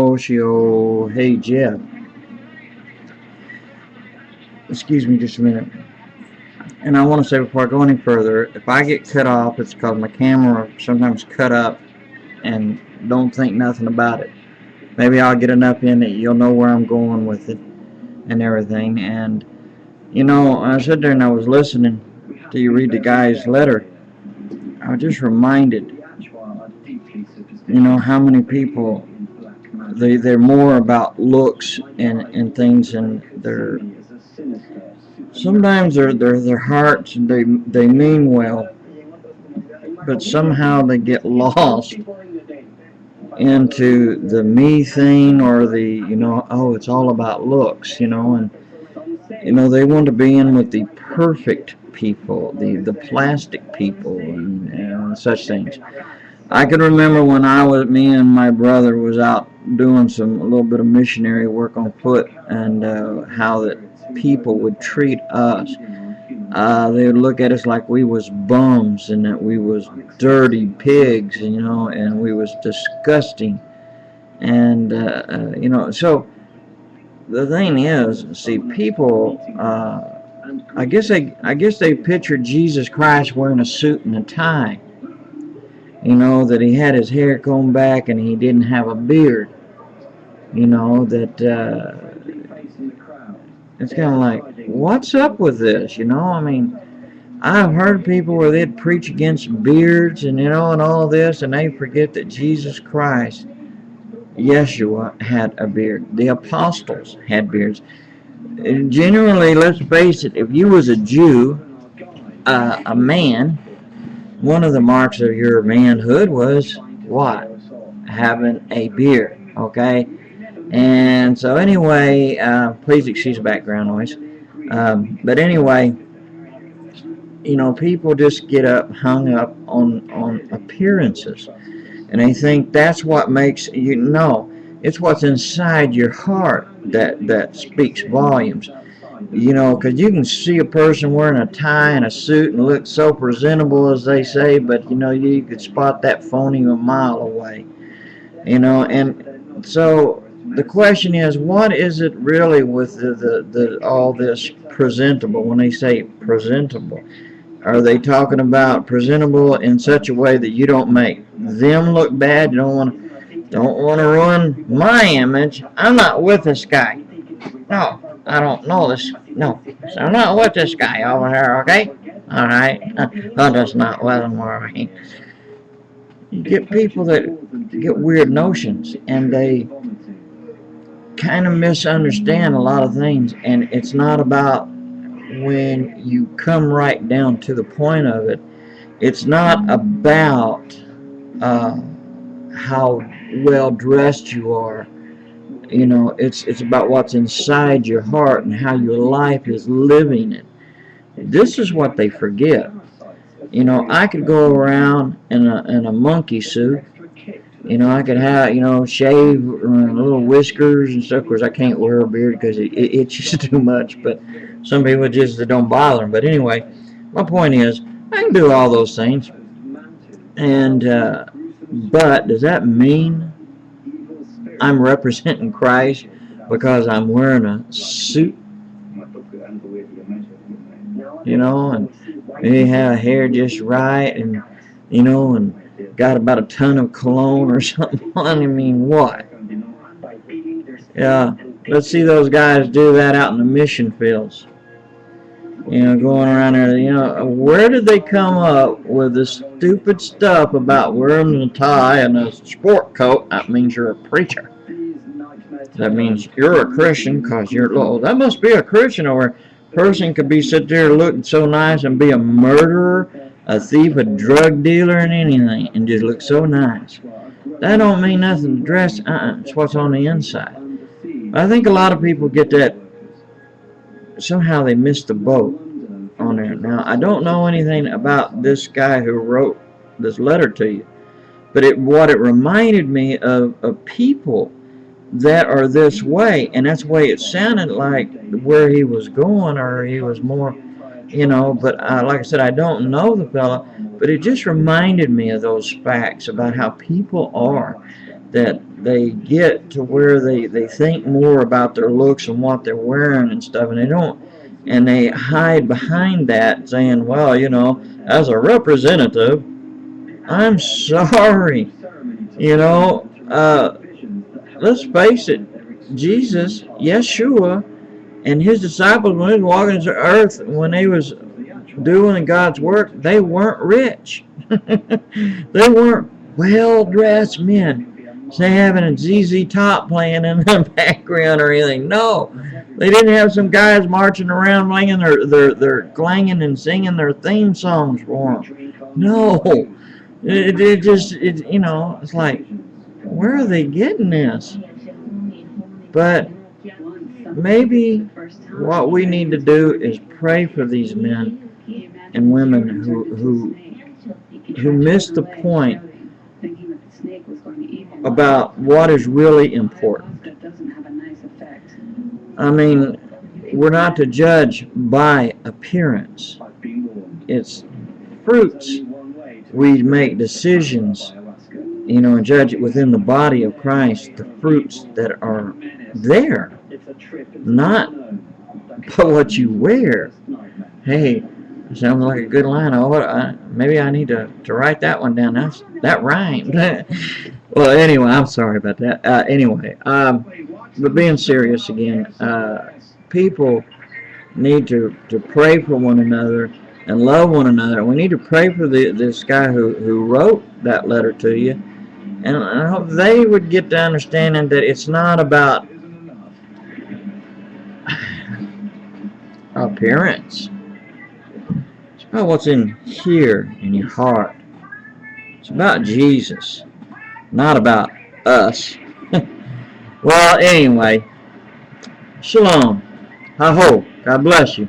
Horatio. Hey, Jeff. Excuse me just a minute. And I want to say before I go any further, if I get cut off, it's because my camera sometimes cut up and don't think nothing about it. Maybe I'll get enough in that you'll know where I'm going with it and everything. And, I sat there and I was listening to you read the guy's letter. I was just reminded, how many people, they're more about looks and things, and sometimes their hearts, they mean well, but somehow they get lost into the me thing, or it's all about looks, and they want to be in with the perfect people, the plastic people, and such things. I can remember when me and my brother was out doing a little bit of missionary work on foot, and how that people would treat us. They would look at us like we was bums, and that we was dirty pigs, and we was disgusting. And, so the thing is, see, people, I guess they pictured Jesus Christ wearing a suit and a tie. That he had his hair combed back and he didn't have a beard. That it's kind of like, what's up with this? I've heard people where they'd preach against beards and all this, and they forget that Jesus Christ, Yeshua, had a beard. The apostles had beards. And generally, let's face it, if you was a Jew, a man, one of the marks of your manhood was what? Having a beard, okay? And so anyway, please excuse the background noise. But anyway, people just get hung up on appearances. And they think that's what makes it's what's inside your heart that speaks volumes. Because you can see a person wearing a tie and a suit and look so presentable, as they say, but you could spot that phony a mile away. And so the question is, what is it really with the all this presentable? When they say presentable, are they talking about presentable in such a way that you don't make them look bad? You don't want to ruin my image. I'm not with this guy. No, I don't know this. No, so I'm not with this guy over here, okay? All right. I'm just not with him, all right. You get people that get weird notions, and they kind of misunderstand a lot of things, and it's not about, when you come right down to the point of it, it's not about how well dressed you are. It's about what's inside your heart and how your life is living it. This is what they forget. I could go around in a monkey suit. I could have, shave little whiskers and stuff. Of course, I can't wear a beard because it itches too much, but some people just don't bother them. But anyway, my point is, I can do all those things. And, but does that mean I'm representing Christ because I'm wearing a suit? And maybe have hair just right, and, and got about a ton of cologne or something on. I mean, what? Yeah, let's see those guys do that out in the mission fields. Going around there, where did they come up with this stupid stuff about wearing a tie and a sport coat? That means you're a preacher. That means you're a Christian because that must be a Christian, or a person could be sit there looking so nice and be a murderer, a thief, a drug dealer, and anything, and just look so nice. That don't mean nothing to dress. It's what's on the inside. I think a lot of people get that. Somehow they missed the boat on there. Now, I don't know anything about this guy who wrote this letter to you, but what it reminded me of people that are this way, and that's the way it sounded like where he was going, or he was more, but like I said, I don't know the fella, but it just reminded me of those facts about how people are, that they get to where they think more about their looks and what they're wearing and stuff, and they hide behind that, saying, well, as a representative, I'm sorry. Let's face it, Jesus, Yeshua, and his disciples, when they was walking this earth, when they was doing God's work, they weren't rich. They weren't well-dressed men, say, having a ZZ Top playing in the background or anything. No, they didn't have some guys marching around playing their clanging and singing their theme songs for them. No, it's like, where are they getting this? But maybe what we need to do is pray for these men and women who miss the point about what is really important. I mean, we're not to judge by appearance. It's fruits. We make decisions, and judge it within the body of Christ, the fruits that are there, not by what you wear. Hey, sounds like a good line. Maybe I need to write that one down. That rhymed. Well, anyway, I'm sorry about that. But being serious again, people need to pray for one another and love one another. We need to pray for this guy who wrote that letter to you, and I hope they would get the understanding that it's not about appearance. It's about what's in here in your heart. It's about Jesus, not about us. Well, anyway, shalom. Ha-ho. God bless you.